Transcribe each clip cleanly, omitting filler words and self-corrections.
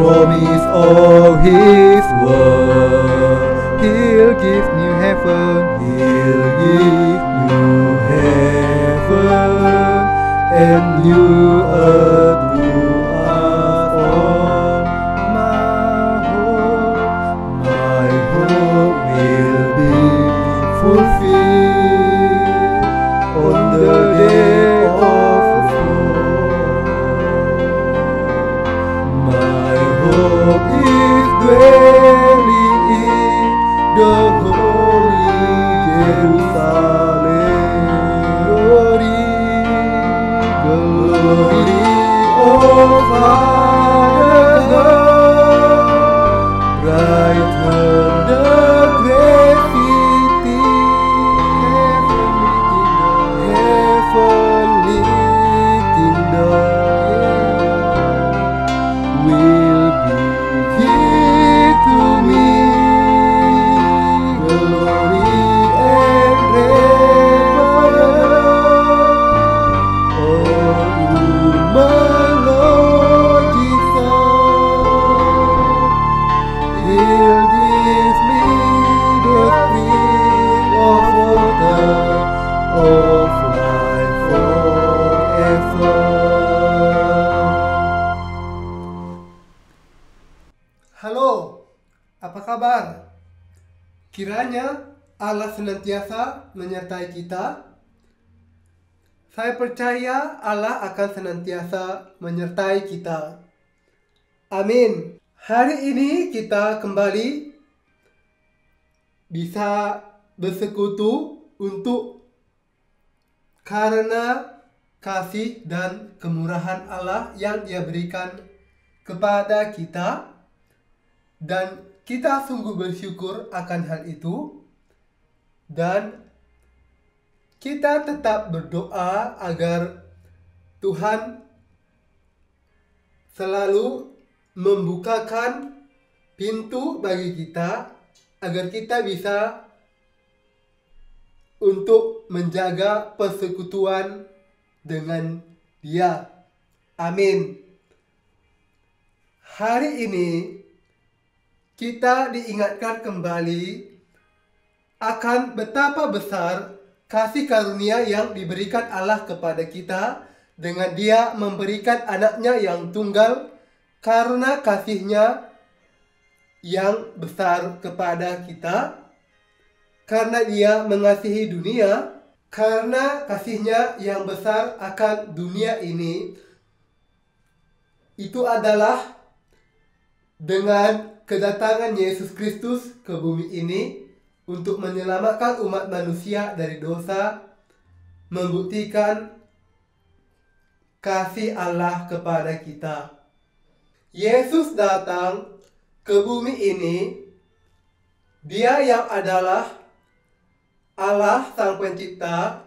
promise of His word. He'll give new heaven, He'll give new heaven and new earth to us all. My hope will be fulfilled on the day of hope is dwelling in the holy Jerusalem. Glory, glory of our God, brighten the great city, heavenly kingdom. Will be here to me, glory and reverence. Oh, my Lord Jesus, He'll give me the spring of water of life forever. Halo, apa kabar? Kiranya Allah senantiasa menyertai kita. Saya percaya Allah akan senantiasa menyertai kita. Amin. Hari ini kita kembali bisa bersekutu untuk karena kasih dan kemurahan Allah yang Dia berikan kepada kita. Dan kita sungguh bersyukur akan hal itu. Dan kita tetap berdoa agar Tuhan selalu membukakan pintu bagi kita, agar kita bisa untuk menjaga persekutuan dengan Dia. Amin. Hari ini kita diingatkan kembali akan betapa besar kasih karunia yang diberikan Allah kepada kita dengan Dia memberikan anaknya yang tunggal, karena kasih-Nya yang besar kepada kita, karena Dia mengasihi dunia, karena kasih-Nya yang besar akan dunia ini, itu adalah dengan kedatangan Yesus Kristus ke bumi ini untuk menyelamatkan umat manusia dari dosa, membuktikan kasih Allah kepada kita. Yesus datang ke bumi ini, Dia yang adalah Allah Sang Pencipta,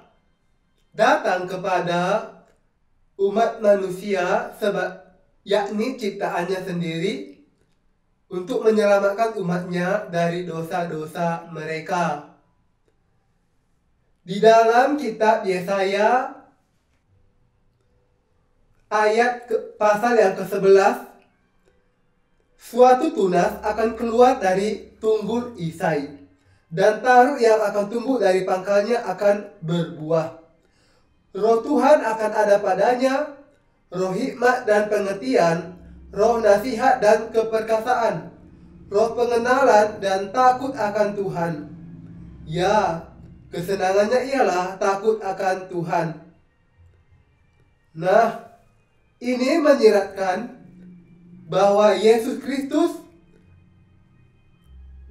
datang kepada umat manusia yakni ciptaannya sendiri, untuk menyelamatkan umatnya dari dosa-dosa mereka. Di dalam kitab Yesaya pasal yang ke-11, suatu tunas akan keluar dari tunggul Isai, dan taruh yang akan tumbuh dari pangkalnya akan berbuah. Roh Tuhan akan ada padanya, roh hikmat dan pengertian, roh nasihat dan keperkasaan, roh pengenalan dan takut akan Tuhan. Ya, kesenangannya ialah takut akan Tuhan. Nah, ini menyiratkan bahwa Yesus Kristus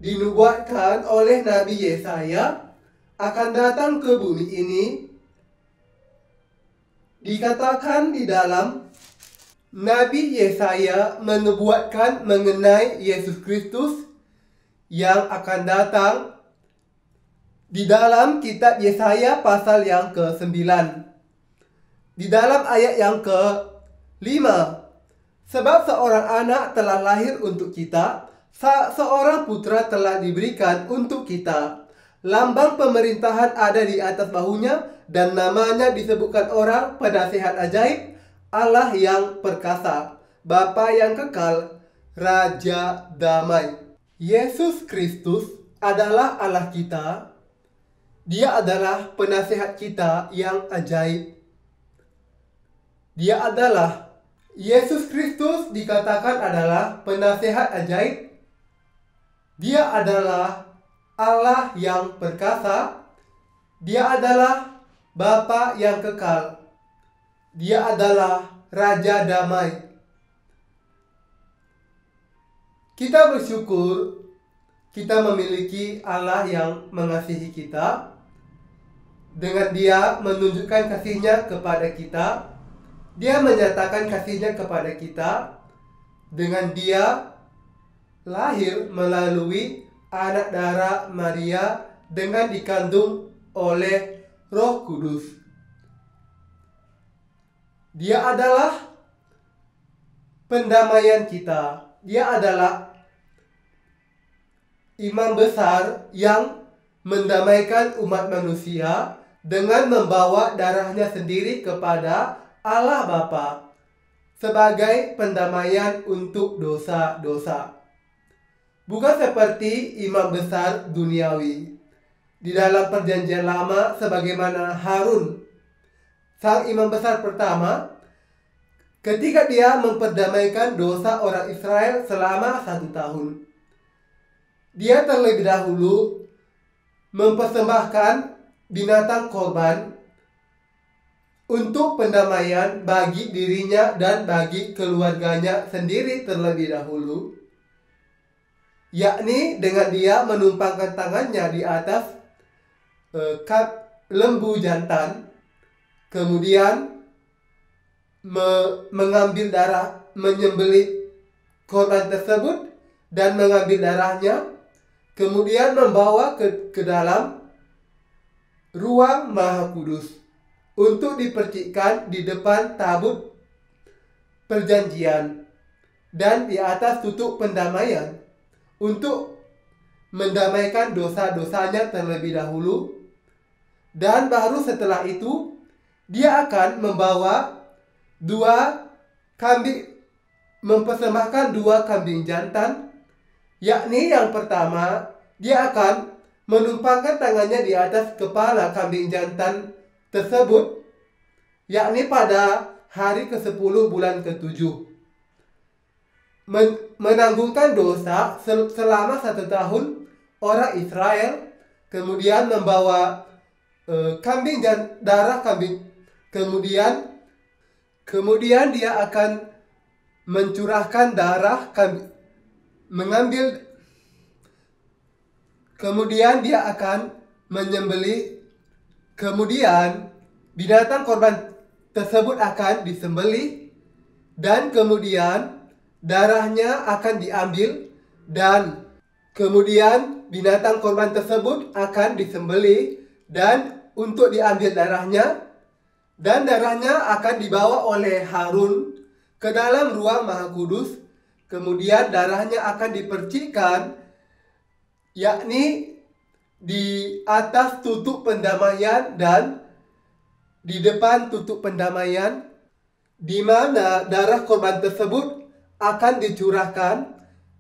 dinubuatkan oleh Nabi Yesaya akan datang ke bumi ini. Dikatakan di dalam Nabi Yesaya menubuatkan mengenai Yesus Kristus yang akan datang di dalam kitab Yesaya pasal yang ke-9. Di dalam ayat yang ke-5, sebab seorang anak telah lahir untuk kita, seorang putra telah diberikan untuk kita. Lambang pemerintahan ada di atas bahunya, dan namanya disebutkan orang Penasihat Ajaib, Allah yang perkasa, Bapa yang kekal, Raja damai. Yesus Kristus adalah Allah kita. Dia adalah penasihat kita yang ajaib. Dia adalah Yesus Kristus dikatakan adalah penasihat ajaib. Dia adalah Allah yang perkasa. Dia adalah Bapa yang kekal. Dia adalah Raja damai. Kita bersyukur kita memiliki Allah yang mengasihi kita. Dengan Dia menunjukkan kasih-Nya kepada kita. Dia menyatakan kasih-Nya kepada kita dengan Dia lahir melalui anak darah Maria dengan dikandung oleh Roh Kudus. Dia adalah pendamaian kita. Dia adalah imam besar yang mendamaikan umat manusia dengan membawa darahnya sendiri kepada Allah Bapa sebagai pendamaian untuk dosa-dosa. Bukan seperti imam besar duniawi. Di dalam perjanjian lama sebagaimana Harun, sang imam besar pertama, ketika dia memperdamaikan dosa orang Israel selama 1 tahun. Dia terlebih dahulu mempersembahkan binatang korban untuk pendamaian bagi dirinya dan bagi keluarganya sendiri terlebih dahulu, yakni dengan dia menumpangkan tangannya di atas lembu jantan, kemudian mengambil darah, menyembelih korban tersebut dan mengambil darahnya, kemudian membawa ke dalam ruang Maha Kudus untuk dipercikkan di depan tabut perjanjian dan di atas tutup pendamaian untuk mendamaikan dosa-dosanya terlebih dahulu, dan baru setelah itu dia akan membawa mempersembahkan 2 kambing jantan, yakni yang pertama dia akan menumpangkan tangannya di atas kepala kambing jantan tersebut, yakni pada hari ke-10 bulan ke-7. menanggungkan dosa selama 1 tahun orang Israel, kemudian membawa kambing dan darah kambing, kemudian dia akan mencurahkan darah kambing, kemudian dia akan menyembelih, kemudian binatang korban tersebut akan disembelih, dan kemudian darahnya akan diambil, dan kemudian binatang korban tersebut akan disembelih, dan untuk diambil darahnya, dan darahnya akan dibawa oleh Harun ke dalam ruang Maha Kudus. Kemudian darahnya akan dipercikkan, yakni di atas tutup pendamaian dan di depan tutup pendamaian, di mana darah korban tersebut akan dicurahkan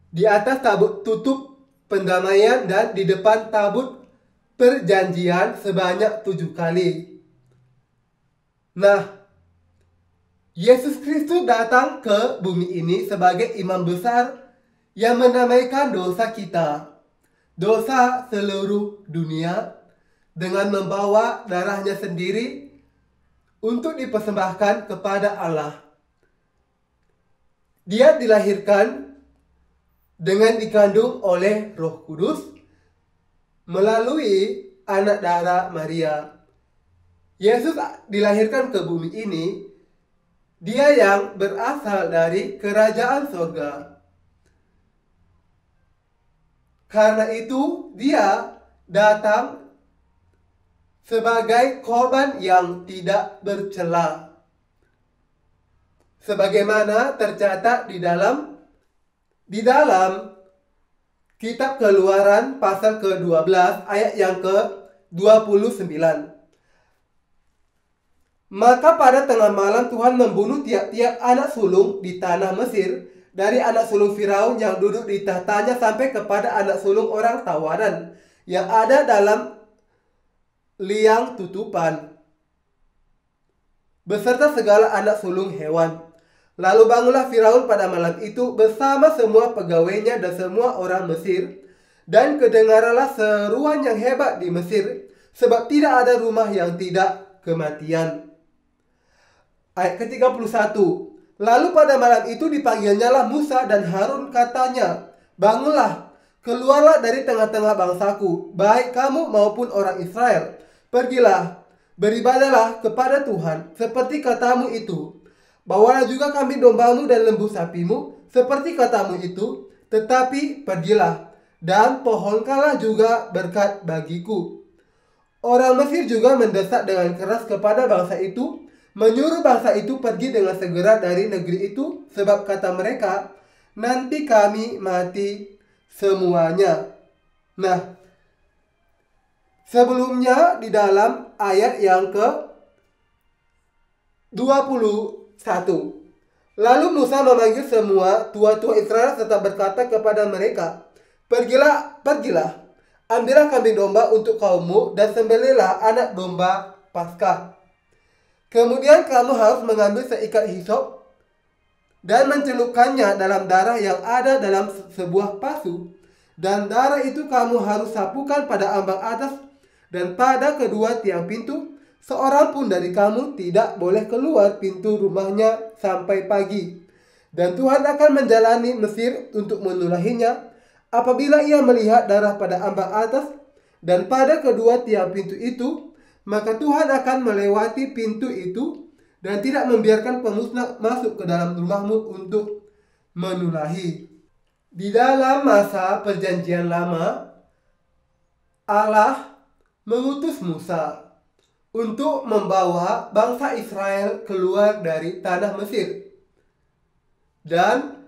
di atas tabut tutup pendamaian dan di depan tabut perjanjian sebanyak 7 kali. Nah, Yesus Kristus datang ke bumi ini sebagai imam besar yang menamaikan dosa kita, dosa seluruh dunia, dengan membawa darahnya sendiri untuk dipersembahkan kepada Allah. Dia dilahirkan dengan dikandung oleh Roh Kudus melalui anak darah Maria. Yesus dilahirkan ke bumi ini, dia yang berasal dari kerajaan surga. Karena itu dia datang sebagai korban yang tidak bercela, sebagaimana tercatat di dalam kitab Keluaran pasal ke-12 ayat yang ke-29. Maka pada tengah malam Tuhan membunuh tiap-tiap anak sulung di tanah Mesir, dari anak sulung Firaun yang duduk di tahtanya sampai kepada anak sulung orang tawanan yang ada dalam liang tutupan, beserta segala anak sulung hewan. Lalu bangunlah Firaun pada malam itu bersama semua pegawainya dan semua orang Mesir, dan kedengaranlah seruan yang hebat di Mesir, sebab tidak ada rumah yang tidak kematian. Ayat ke-31. Lalu pada malam itu dipanggilnyalah Musa dan Harun, katanya, bangunlah, keluarlah dari tengah-tengah bangsaku, baik kamu maupun orang Israel. Pergilah, beribadahlah kepada Tuhan, seperti katamu itu. Bawalah juga kambing dombamu dan lembu sapimu, seperti katamu itu. Tetapi pergilah, dan pohonkanlah juga berkat bagiku. Orang Mesir juga mendesak dengan keras kepada bangsa itu, menyuruh bangsa itu pergi dengan segera dari negeri itu, sebab kata mereka, nanti kami mati semuanya. Nah, sebelumnya di dalam ayat yang ke-21, lalu Musa memanggil semua tua-tua Israel serta berkata kepada mereka, pergilah, ambillah kambing domba untuk kaummu dan sembelihlah anak domba Paskah. Kemudian kamu harus mengambil seikat hisop dan mencelupkannya dalam darah yang ada dalam sebuah pasu. Dan darah itu kamu harus sapukan pada ambang atas dan pada kedua tiang pintu. Seorang pun dari kamu tidak boleh keluar pintu rumahnya sampai pagi. Dan Tuhan akan menjalani Mesir untuk menulahinya. Apabila ia melihat darah pada ambang atas dan pada kedua tiang pintu itu, maka Tuhan akan melewati pintu itu dan tidak membiarkan pemusnah masuk ke dalam rumahmu untuk menulahi. Di dalam masa perjanjian lama, Allah mengutus Musa untuk membawa bangsa Israel keluar dari tanah Mesir. Dan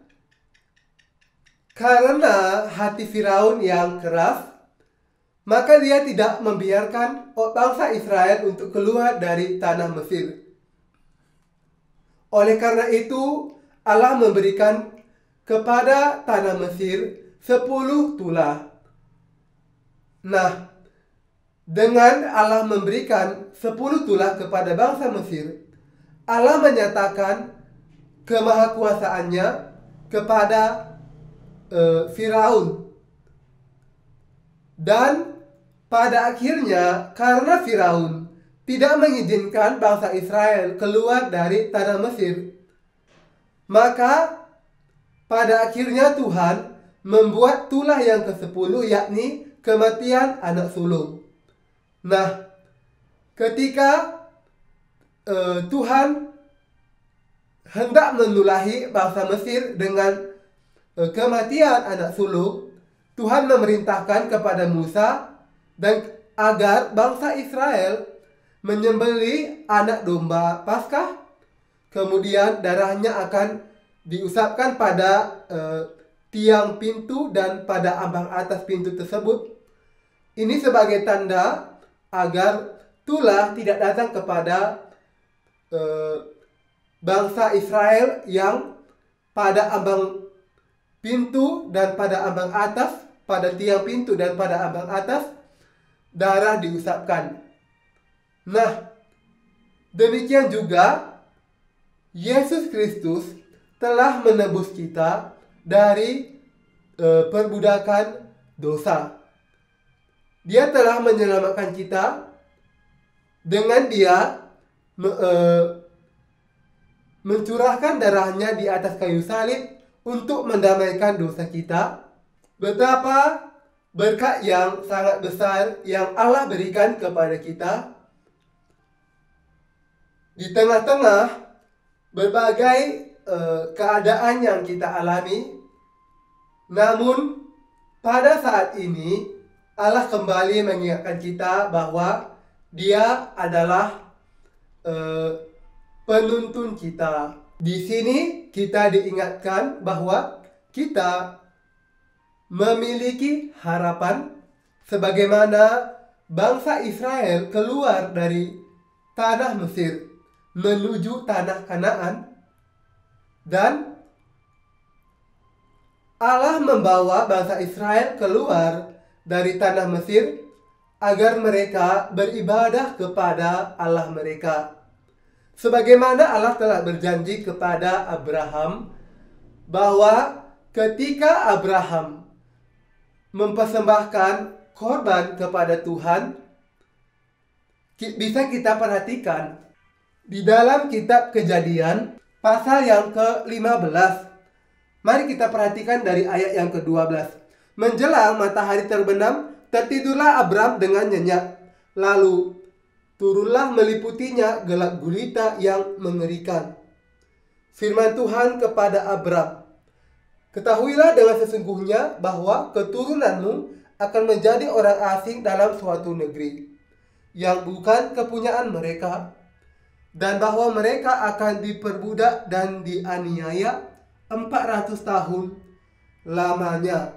karena hati Firaun yang keras, maka dia tidak membiarkan bangsa Israel untuk keluar dari tanah Mesir. Oleh karena itu, Allah memberikan kepada tanah Mesir 10 tulah. Nah, dengan Allah memberikan 10 tulah kepada bangsa Mesir, Allah menyatakan kemahakuasaannya kepada Firaun. Dan pada akhirnya karena Firaun tidak mengizinkan bangsa Israel keluar dari tanah Mesir, maka pada akhirnya Tuhan membuat tulah yang ke-10, yakni kematian anak sulung. Nah, ketika Tuhan hendak menulahi bangsa Mesir dengan kematian anak sulung, Tuhan memerintahkan kepada Musa dan agar bangsa Israel menyembelih anak domba Paskah, kemudian darahnya akan diusapkan pada tiang pintu dan pada ambang atas pintu tersebut. Ini sebagai tanda agar tulah tidak datang kepada bangsa Israel yang pada ambang pintu dan pada ambang atas, pada tiang pintu dan pada ambang atas, darah diusapkan. Nah, demikian juga Yesus Kristus telah menebus kita dari perbudakan dosa. Dia telah menyelamatkan kita dengan Dia mencurahkan darahnya di atas kayu salib untuk mendamaikan dosa kita. Betapa berkat yang sangat besar yang Allah berikan kepada kita di tengah-tengah berbagai keadaan yang kita alami. Namun pada saat ini Allah kembali mengingatkan kita bahwa Dia adalah penuntun kita. Di sini kita diingatkan bahwa kita memiliki harapan sebagaimana bangsa Israel keluar dari tanah Mesir menuju tanah Kanaan, dan Allah membawa bangsa Israel keluar dari tanah Mesir agar mereka beribadah kepada Allah mereka. Sebagaimana Allah telah berjanji kepada Abraham bahwa ketika Abraham mempersembahkan korban kepada Tuhan, bisa kita perhatikan di dalam kitab Kejadian pasal yang ke-15. Mari kita perhatikan dari ayat yang ke-12. Menjelang matahari terbenam, tertidurlah Abram dengan nyenyak. Lalu turunlah meliputinya gelap gulita yang mengerikan. Firman Tuhan kepada Abram, ketahuilah dengan sesungguhnya bahwa keturunanmu akan menjadi orang asing dalam suatu negeri yang bukan kepunyaan mereka, dan bahwa mereka akan diperbudak dan dianiaya 400 tahun lamanya.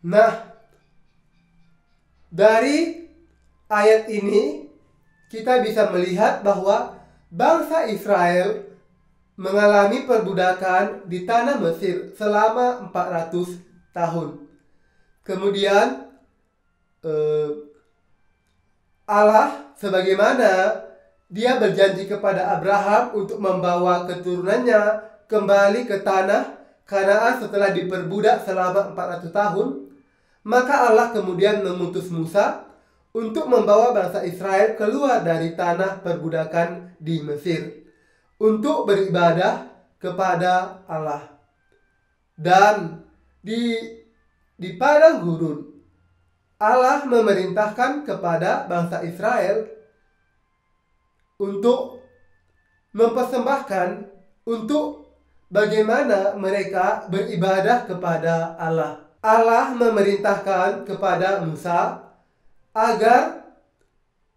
Nah, dari ayat ini kita bisa melihat bahwa bangsa Israel mengalami perbudakan di tanah Mesir selama 400 tahun. Kemudian Allah sebagaimana Dia berjanji kepada Abraham untuk membawa keturunannya kembali ke tanah Kanaan setelah diperbudak selama 400 tahun, maka Allah kemudian mengutus Musa untuk membawa bangsa Israel keluar dari tanah perbudakan di Mesir untuk beribadah kepada Allah. Dan di padang gurun Allah memerintahkan kepada bangsa Israel untuk mempersembahkan untuk bagaimana mereka beribadah kepada Allah. Allah memerintahkan kepada Musa agar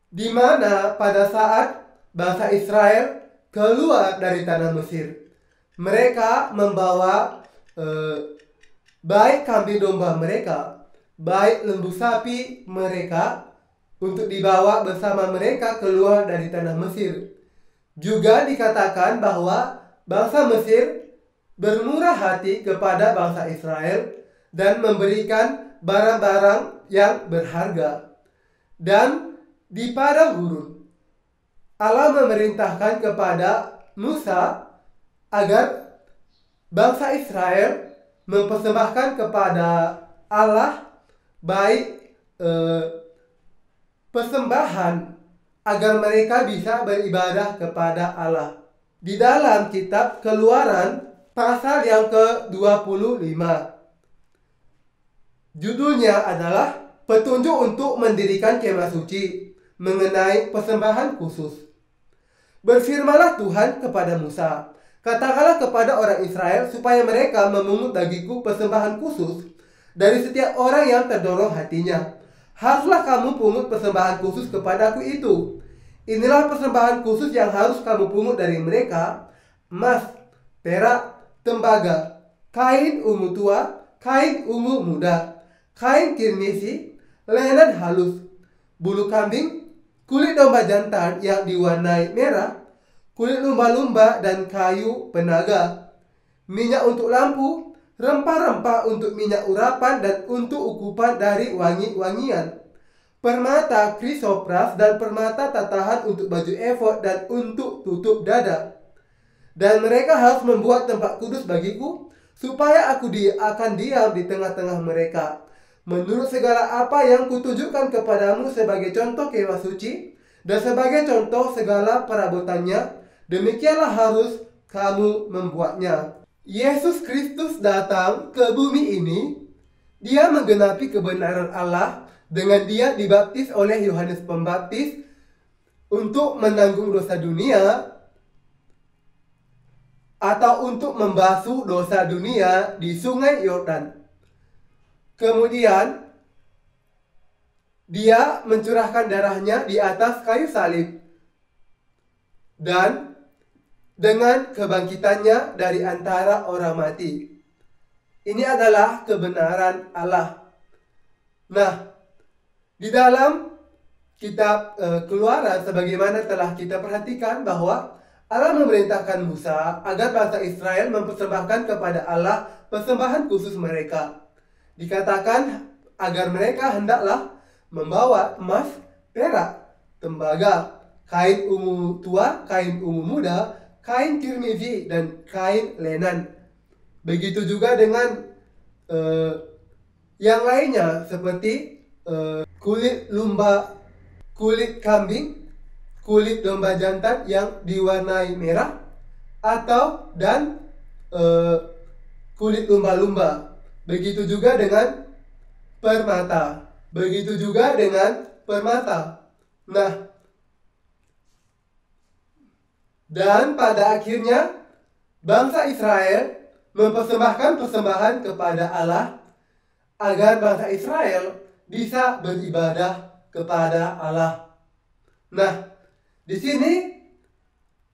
di mana pada saat bangsa Israel keluar dari tanah Mesir, mereka membawa baik kambing domba mereka, baik lembu sapi mereka, untuk dibawa bersama mereka keluar dari tanah Mesir. Juga dikatakan bahwa bangsa Mesir bermurah hati kepada bangsa Israel dan memberikan barang-barang yang berharga. Dan di padang gurun Allah memerintahkan kepada Musa agar bangsa Israel mempersembahkan kepada Allah baik persembahan agar mereka bisa beribadah kepada Allah. Di dalam kitab Keluaran pasal yang ke-25, judulnya adalah Petunjuk untuk Mendirikan Kemah Suci mengenai persembahan khusus. Berfirmanlah Tuhan kepada Musa, katakanlah kepada orang Israel supaya mereka memungut bagiku persembahan khusus dari setiap orang yang terdorong hatinya. Haruslah kamu pungut persembahan khusus kepadaku itu. Inilah persembahan khusus yang harus kamu pungut dari mereka: emas, perak, tembaga, kain ungu tua, kain ungu muda, kain kirmisi, lenan halus, bulu kambing, kulit domba jantan yang diwarnai merah, kulit lumba-lumba dan kayu penaga, minyak untuk lampu, rempah-rempah untuk minyak urapan dan untuk ukupan dari wangi-wangian, permata krisopras dan permata tatahan untuk baju efod dan untuk tutup dada. Dan mereka harus membuat tempat kudus bagiku, supaya aku akan diam di tengah-tengah mereka. Menurut segala apa yang kutunjukkan kepadamu sebagai contoh kemah suci dan sebagai contoh segala perabotannya, demikianlah harus kamu membuatnya. Yesus Kristus datang ke bumi ini. Dia menggenapi kebenaran Allah dengan dia dibaptis oleh Yohanes Pembaptis untuk menanggung dosa dunia, atau untuk membasuh dosa dunia di sungai Yordan. Kemudian dia mencurahkan darahnya di atas kayu salib, dan dengan kebangkitannya dari antara orang mati. Ini adalah kebenaran Allah. Nah, di dalam kitab Keluaran, sebagaimana telah kita perhatikan bahwa Allah memerintahkan Musa agar bangsa Israel mempersembahkan kepada Allah persembahan khusus mereka. Dikatakan agar mereka hendaklah membawa emas, perak, tembaga, kain ungu tua, kain ungu muda, kain kirmizi, dan kain lenan. Begitu juga dengan yang lainnya seperti kulit lumba, kulit kambing, kulit domba jantan yang diwarnai merah, dan kulit lumba-lumba. Begitu juga dengan permata. Nah, dan pada akhirnya bangsa Israel mempersembahkan persembahan kepada Allah agar bangsa Israel bisa beribadah kepada Allah. Nah, di sini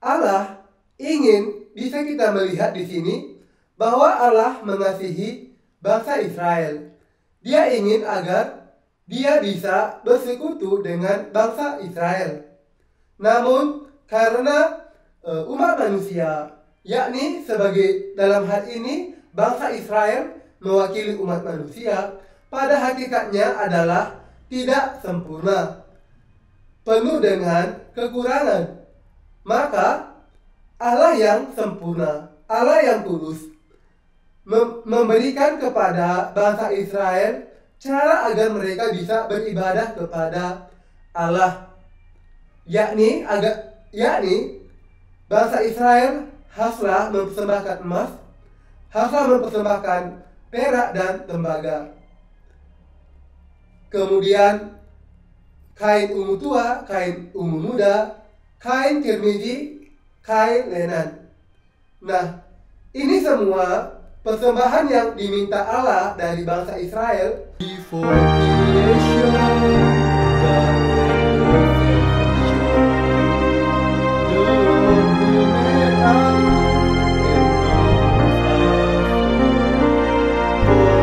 Allah ingin bisa kita melihat di sini bahwa Allah mengasihi bangsa Israel. Dia ingin agar dia bisa bersekutu dengan bangsa Israel. Namun karena umat manusia, yakni sebagai dalam hal ini bangsa Israel mewakili umat manusia, pada hakikatnya adalah tidak sempurna, penuh dengan kekurangan. Maka Allah yang sempurna, Allah yang tulus, memberikan kepada bangsa Israel cara agar mereka bisa beribadah kepada Allah, yakni bangsa Israel haruslah mempersembahkan emas, haruslah mempersembahkan perak dan tembaga. Kemudian kain ungu tua, kain ungu muda, kain kirmizi, kain lenan. Nah, ini semua persembahan yang diminta Allah dari bangsa Israel. Before creation, God made perfection. The Lord who made us and born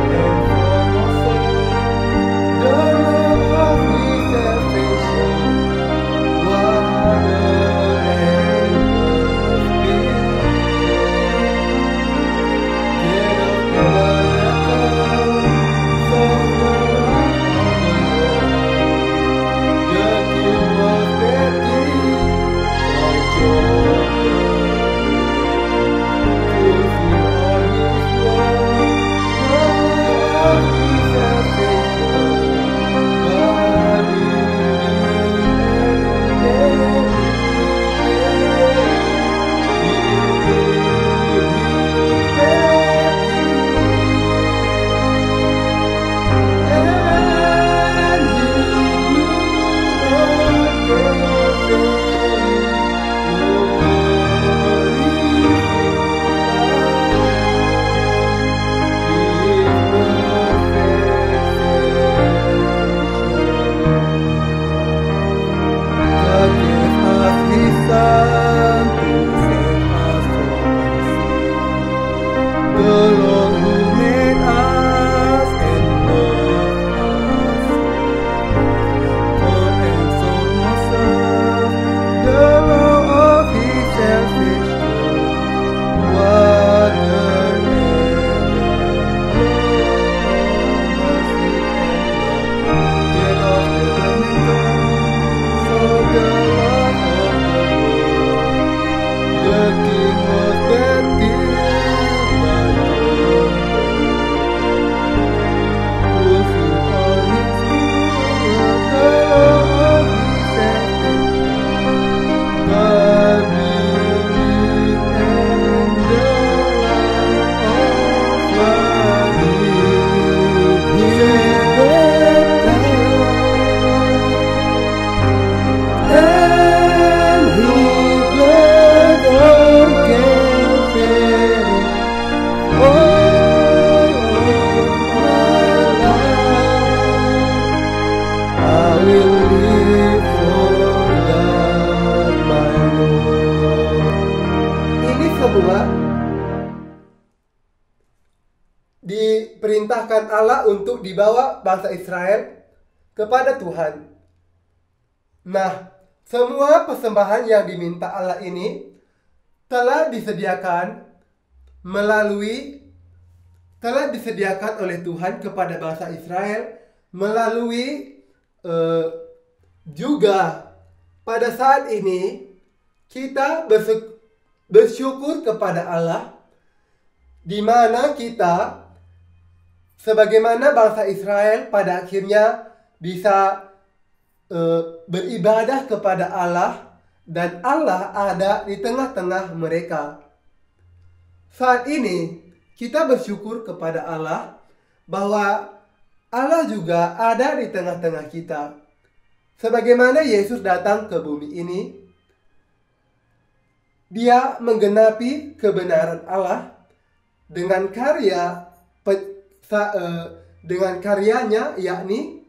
and from our soul. The Lord of His salvation, water and earth being. Get up the miracle, from the rock of the Lord. firman Allah untuk dibawa bangsa Israel kepada Tuhan. Nah, semua persembahan yang diminta Allah ini telah disediakan oleh Tuhan kepada bangsa Israel melalui juga pada saat ini kita bersyukur kepada Allah, di mana kita sebagaimana bangsa Israel pada akhirnya bisa beribadah kepada Allah dan Allah ada di tengah-tengah mereka. Saat ini kita bersyukur kepada Allah bahwa Allah juga ada di tengah-tengah kita. Sebagaimana Yesus datang ke bumi ini, Dia menggenapi kebenaran Allah dengan karyanya, yakni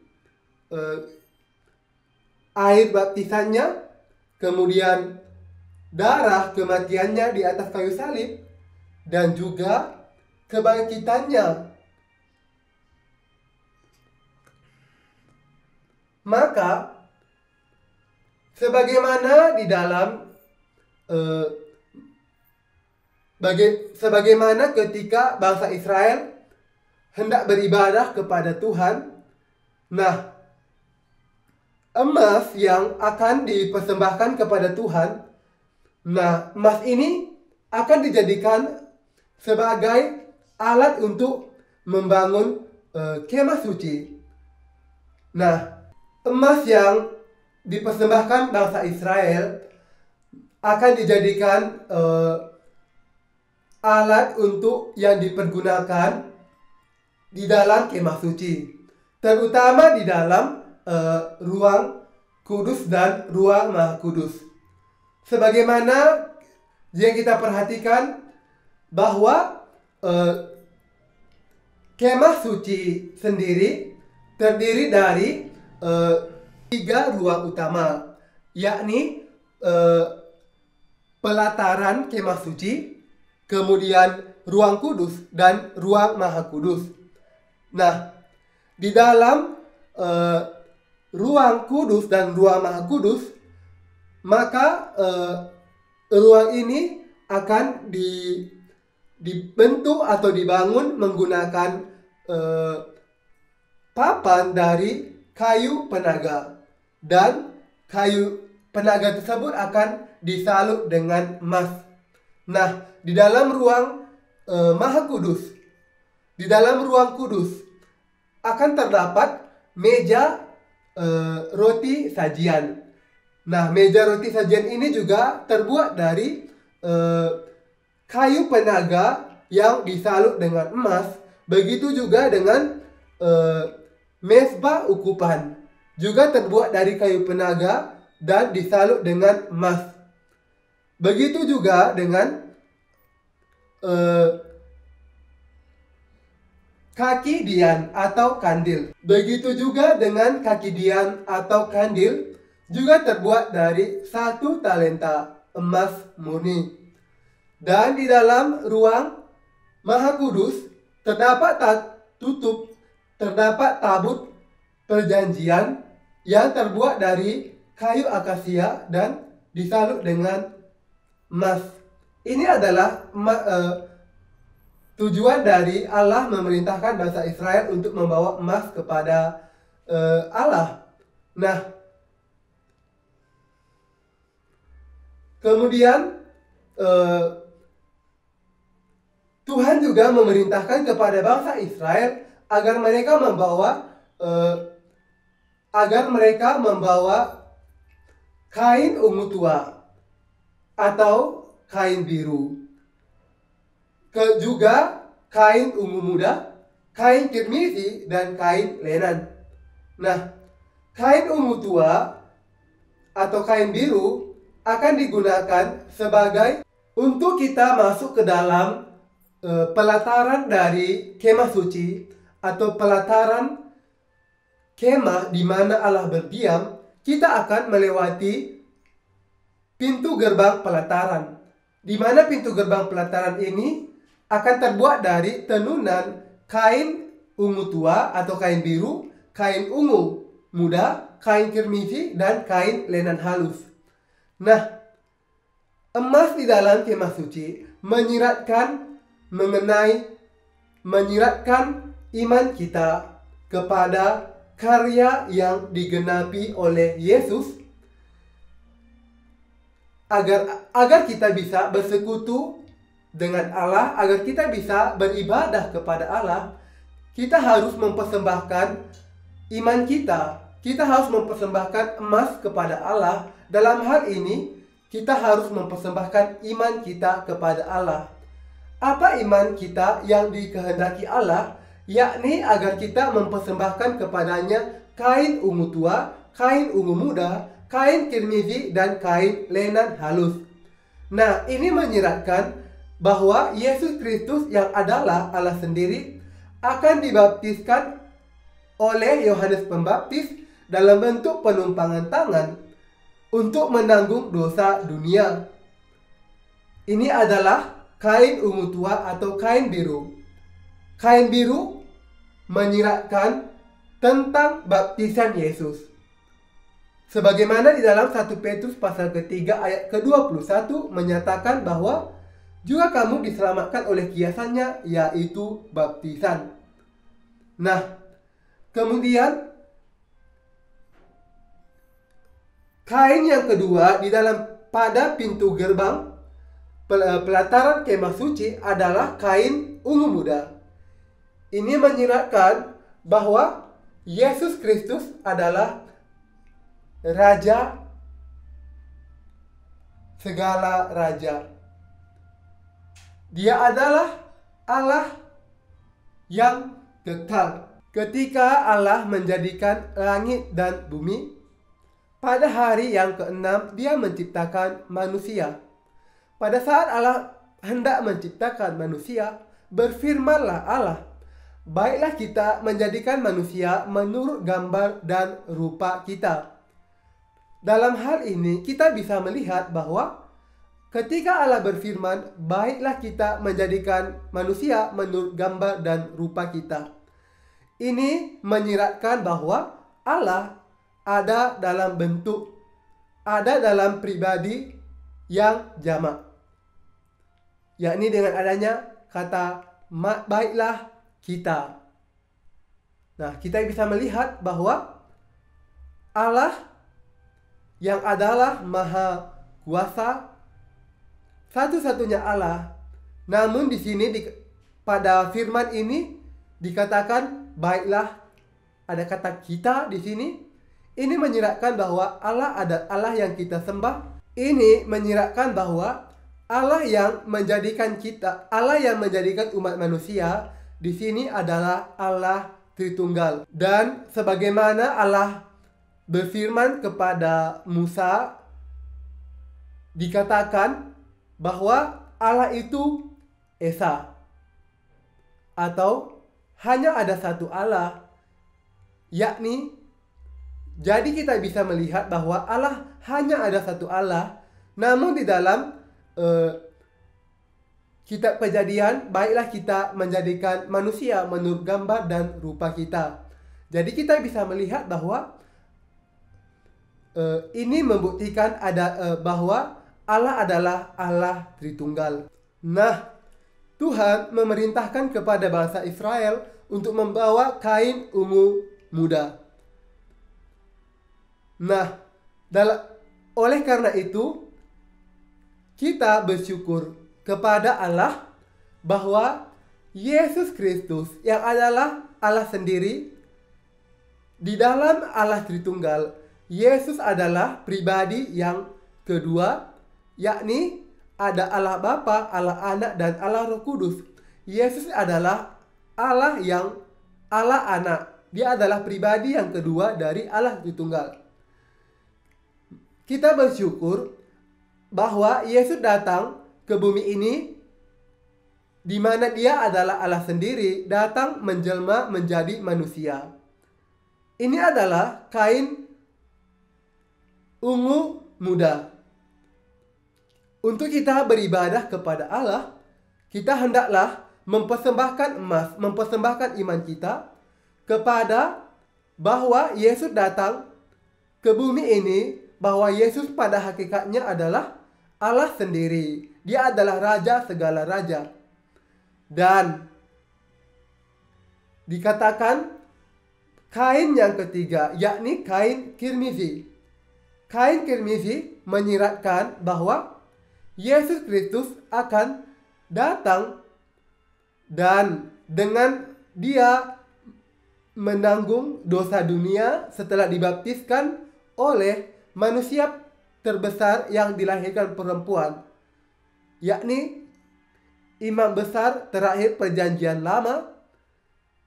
air baptisannya, kemudian darah kematiannya di atas kayu salib, dan juga kebangkitannya. Maka sebagaimana di dalam sebagaimana ketika bangsa Israel hendak beribadah kepada Tuhan, nah, emas yang akan dipersembahkan kepada Tuhan, nah, emas ini akan dijadikan sebagai alat untuk membangun kemah suci. Nah, emas yang dipersembahkan bangsa Israel akan dijadikan alat untuk yang dipergunakan di dalam kemah suci, terutama di dalam ruang kudus dan ruang maha kudus. Sebagaimana yang kita perhatikan bahwa kemah suci sendiri terdiri dari 3 ruang utama, yakni pelataran kemah suci, kemudian ruang kudus dan ruang maha kudus. Nah, di dalam ruang kudus dan ruang maha kudus, maka ruang ini akan dibentuk atau dibangun menggunakan papan dari kayu penaga, dan kayu penaga tersebut akan disalut dengan emas. Nah, di dalam ruang maha kudus, di dalam ruang kudus akan terdapat meja roti sajian. Nah, meja roti sajian ini juga terbuat dari kayu penaga yang disalut dengan emas. Begitu juga dengan mezbah ukupan, juga terbuat dari kayu penaga dan disalut dengan emas. Begitu juga dengan kaki dian atau kandil. Begitu juga dengan kaki dian atau kandil, juga terbuat dari 1 talenta emas murni. Dan di dalam ruang maha kudus terdapat tabut perjanjian yang terbuat dari kayu akasia dan disalut dengan emas. Ini adalah tujuan dari Allah memerintahkan bangsa Israel untuk membawa emas kepada Allah. Nah, kemudian Tuhan juga memerintahkan kepada bangsa Israel agar mereka membawa kain ungu tua atau kain biru, juga kain ungu muda, kain kirmisi, dan kain lenan. Nah, kain ungu tua atau kain biru akan digunakan sebagai untuk kita masuk ke dalam pelataran dari kemah suci atau pelataran kemah di mana Allah berdiam. Kita akan melewati pintu gerbang pelataran, di mana pintu gerbang pelataran ini akan terbuat dari tenunan kain ungu tua atau kain biru, kain ungu muda, kain kirmisi, dan kain lenan halus. Nah, emas di dalam kemah suci menyiratkan iman kita kepada karya yang digenapi oleh Yesus agar kita bisa bersekutu dengan Allah, agar kita bisa beribadah kepada Allah. Kita harus mempersembahkan iman kita. Kita harus mempersembahkan emas kepada Allah. Dalam hal ini, kita harus mempersembahkan iman kita kepada Allah. Apa iman kita yang dikehendaki Allah? Yakni agar kita mempersembahkan kepadanya kain ungu tua, kain ungu muda, kain kirmizi, dan kain lenan halus. Nah, ini menyiratkan bahwa Yesus Kristus yang adalah Allah sendiri akan dibaptiskan oleh Yohanes Pembaptis dalam bentuk penumpangan tangan untuk menanggung dosa dunia. Ini adalah kain ungu tua atau kain biru. Kain biru menyiratkan tentang baptisan Yesus. Sebagaimana di dalam 1 Petrus pasal ketiga ayat ke-21 menyatakan bahwa juga kamu diselamatkan oleh kiasannya, yaitu baptisan. Nah, kemudian kain yang kedua di dalam pada pintu gerbang pelataran kemah suci adalah kain ungu muda. Ini menyiratkan bahwa Yesus Kristus adalah Raja segala raja. Dia adalah Allah yang kekal. Ketika Allah menjadikan langit dan bumi, pada hari yang ke-6 Dia menciptakan manusia. Pada saat Allah hendak menciptakan manusia, berfirmanlah Allah, "Baiklah kita menjadikan manusia menurut gambar dan rupa kita." Dalam hal ini kita bisa melihat bahwa ketika Allah berfirman, "Baiklah kita menjadikan manusia menurut gambar dan rupa kita." Ini menyiratkan bahwa Allah ada dalam pribadi yang jamak. Yakni dengan adanya kata baiklah kita. Nah, kita bisa melihat bahwa Allah yang adalah Maha Kuasa, satu-satunya Allah. Namun di sini pada firman ini dikatakan baiklah, ada kata kita di sini. Ini menyiratkan bahwa Allah ada Allah yang kita sembah. Ini menyiratkan bahwa Allah yang menjadikan umat manusia di sini adalah Allah Tritunggal. Dan sebagaimana Allah berfirman kepada Musa, dikatakan bahwa Allah itu Esa, atau hanya ada satu Allah, yakni jadi kita bisa melihat bahwa Allah hanya ada satu Allah. Namun di dalam kitab Kejadian, baiklah kita menjadikan manusia menurut gambar dan rupa kita. Jadi kita bisa melihat bahwa ini membuktikan bahwa Allah adalah Allah Tritunggal. Nah, Tuhan memerintahkan kepada bangsa Israel untuk membawa kain ungu muda. Nah, oleh karena itu, kita bersyukur kepada Allah bahwa Yesus Kristus yang adalah Allah sendiri, di dalam Allah Tritunggal, Yesus adalah pribadi yang kedua, yakni ada Allah Bapa, Allah Anak, dan Allah Roh Kudus. Yesus adalah Allah Anak. Dia adalah pribadi yang kedua dari Allah Tritunggal. Kita bersyukur bahwa Yesus datang ke bumi ini, di mana Dia adalah Allah sendiri, datang menjelma menjadi manusia. Ini adalah kain ungu muda. Untuk kita beribadah kepada Allah, kita hendaklah mempersembahkan emas, mempersembahkan iman kita kepada bahwa Yesus datang ke bumi ini, bahwa Yesus pada hakikatnya adalah Allah sendiri. Dia adalah Raja segala raja. Dan dikatakan kain yang ketiga, yakni kain kirmizi. Kain kirmizi menyiratkan bahwa Yesus Kristus akan datang dan dengan dia menanggung dosa dunia setelah dibaptiskan oleh manusia terbesar yang dilahirkan perempuan, yakni imam besar terakhir perjanjian lama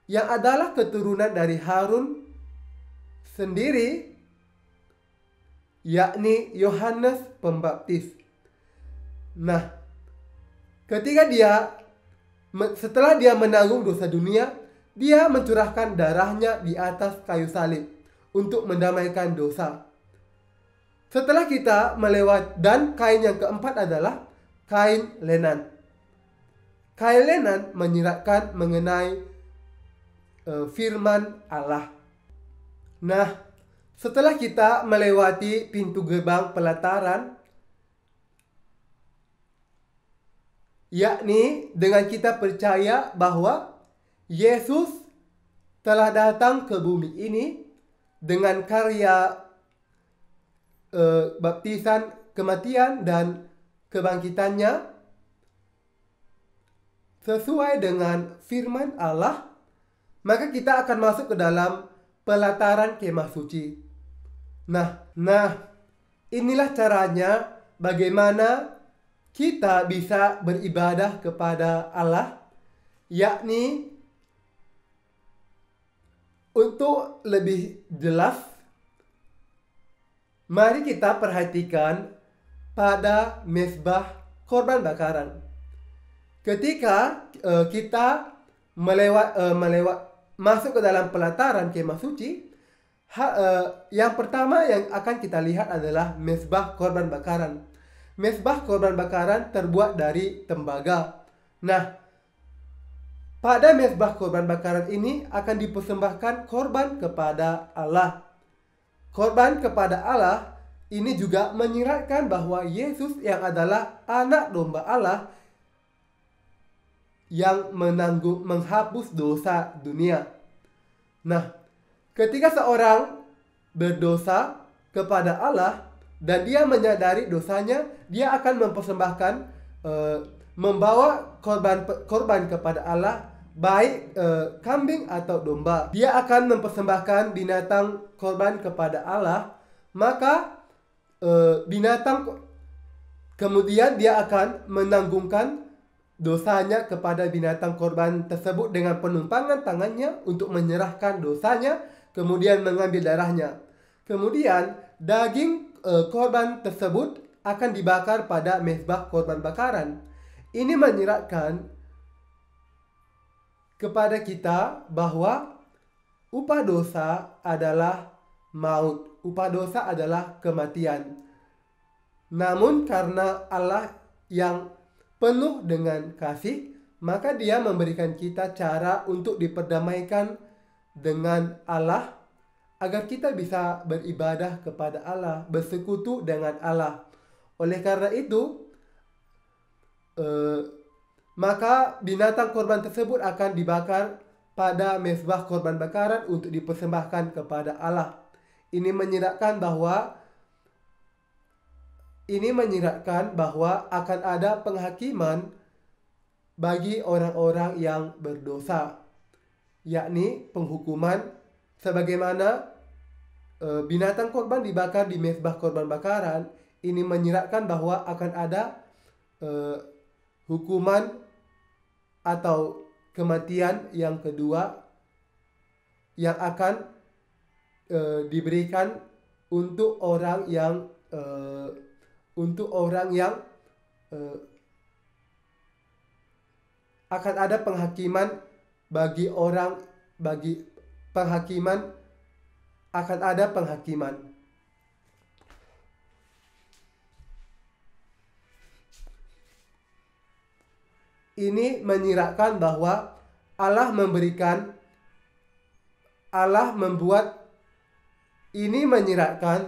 yang adalah keturunan dari Harun sendiri, yakni Yohanes Pembaptis. Nah, setelah dia menanggung dosa dunia, dia mencurahkan darahnya di atas kayu salib untuk mendamaikan dosa. Setelah kita melewati, dan kain yang keempat adalah kain lenan. Kain lenan menyiratkan mengenai firman Allah. Nah, setelah kita melewati pintu gerbang pelataran, yakni dengan kita percaya bahwa Yesus telah datang ke bumi ini dengan karya baptisan, kematian, dan kebangkitannya sesuai dengan firman Allah, maka kita akan masuk ke dalam pelataran kemah suci. Nah, inilah caranya bagaimana kita bisa beribadah kepada Allah, yakni untuk lebih jelas, mari kita perhatikan pada mezbah korban bakaran. Ketika kita masuk ke dalam pelataran kemah suci, yang pertama yang akan kita lihat adalah mezbah korban bakaran. Mezbah korban bakaran terbuat dari tembaga. Nah, pada mezbah korban bakaran ini akan dipersembahkan korban kepada Allah. Korban kepada Allah ini juga menyiratkan bahwa Yesus yang adalah anak domba Allah yang menghapus dosa dunia. Nah, ketika seorang berdosa kepada Allah dan dia menyadari dosanya, dia akan mempersembahkan, membawa korban kepada Allah, baik kambing atau domba. Dia akan mempersembahkan binatang korban kepada Allah, maka kemudian dia akan menanggungkan dosanya kepada binatang korban tersebut dengan penumpangan tangannya untuk menyerahkan dosanya, kemudian mengambil darahnya. Kemudian daging korban tersebut akan dibakar pada mezbah korban bakaran. Ini menyiratkan kepada kita bahwa upah dosa adalah maut, upah dosa adalah kematian. Namun karena Allah yang penuh dengan kasih, maka Dia memberikan kita cara untuk diperdamaikan dengan Allah, agar kita bisa beribadah kepada Allah, bersekutu dengan Allah. Oleh karena itu, maka binatang korban tersebut akan dibakar pada mezbah korban bakaran untuk dipersembahkan kepada Allah. Ini menyiratkan bahwa akan ada penghakiman bagi orang-orang yang berdosa, yakni penghukuman sebagaimana binatang korban dibakar di mezbah korban bakaran. Ini menyiratkan bahwa akan ada hukuman atau kematian yang kedua yang akan diberikan untuk orang yang akan ada penghakiman akan ada penghakiman. ini menyiratkan bahwa Allah menyiratkan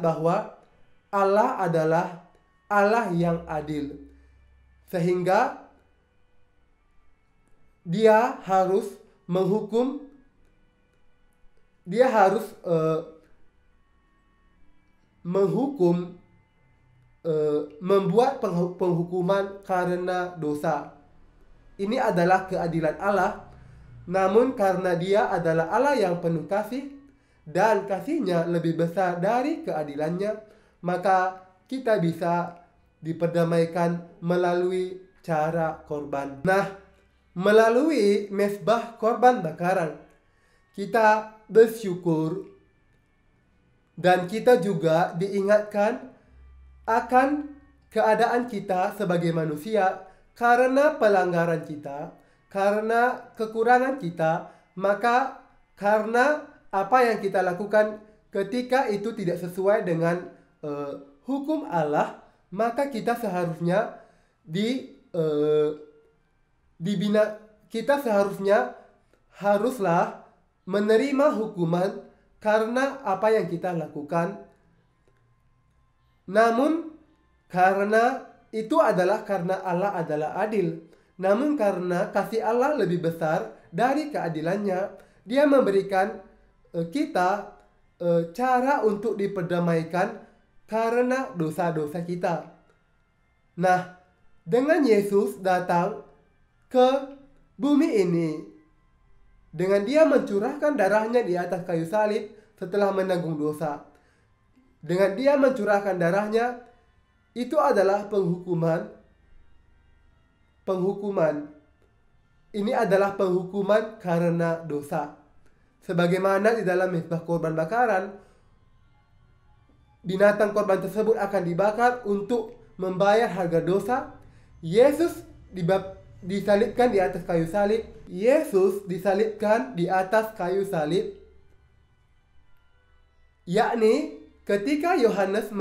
bahwa Allah adalah Allah yang adil. Sehingga dia harus membuat penghukuman karena dosa. Ini adalah keadilan Allah. Namun karena dia adalah Allah yang penuh kasih dan kasihnya lebih besar dari keadilannya, maka kita bisa diperdamaikan melalui cara korban. Nah, melalui mezbah korban bakaran, kita bersyukur dan kita juga diingatkan akan keadaan kita sebagai manusia karena pelanggaran kita, karena kekurangan kita, maka karena apa yang kita lakukan ketika itu tidak sesuai dengan hukum Allah, maka kita seharusnya haruslah menerima hukuman karena apa yang kita lakukan. Namun karena itu adalah karena Allah adalah adil. Namun karena kasih Allah lebih besar dari keadilannya, dia memberikan kita cara untuk diperdamaikan karena dosa-dosa kita. Nah, dengan Yesus datang ke bumi ini, dengan dia mencurahkan darahnya di atas kayu salib setelah menanggung dosa, dengan dia mencurahkan darahnya, itu adalah penghukuman. Ini adalah penghukuman karena dosa. Sebagaimana di dalam mezbah korban bakaran, binatang korban tersebut akan dibakar untuk membayar harga dosa. Yesus disalibkan di atas kayu salib. Yesus disalibkan di atas kayu salib, yakni ketika Yohanes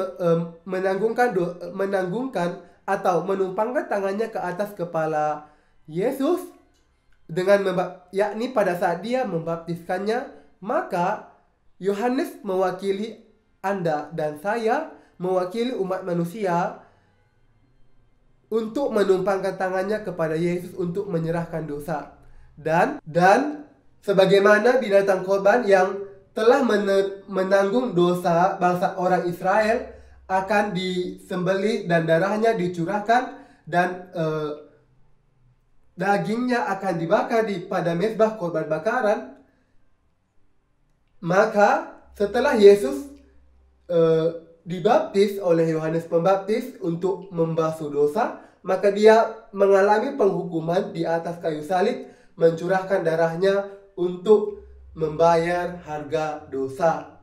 menanggungkan atau menumpangkan tangannya ke atas kepala Yesus yakni pada saat dia membaptiskannya, maka Yohanes mewakili Anda dan saya, mewakili umat manusia untuk menumpangkan tangannya kepada Yesus untuk menyerahkan dosa. Dan sebagaimana binatang korban yang telah menanggung dosa bangsa orang Israel akan disembelih dan darahnya dicurahkan dan dagingnya akan dibakar pada mezbah korban bakaran. Maka setelah Yesus dibaptis oleh Yohanes Pembaptis untuk membasuh dosa, maka dia mengalami penghukuman di atas kayu salib, mencurahkan darahnya untuk membayar harga dosa.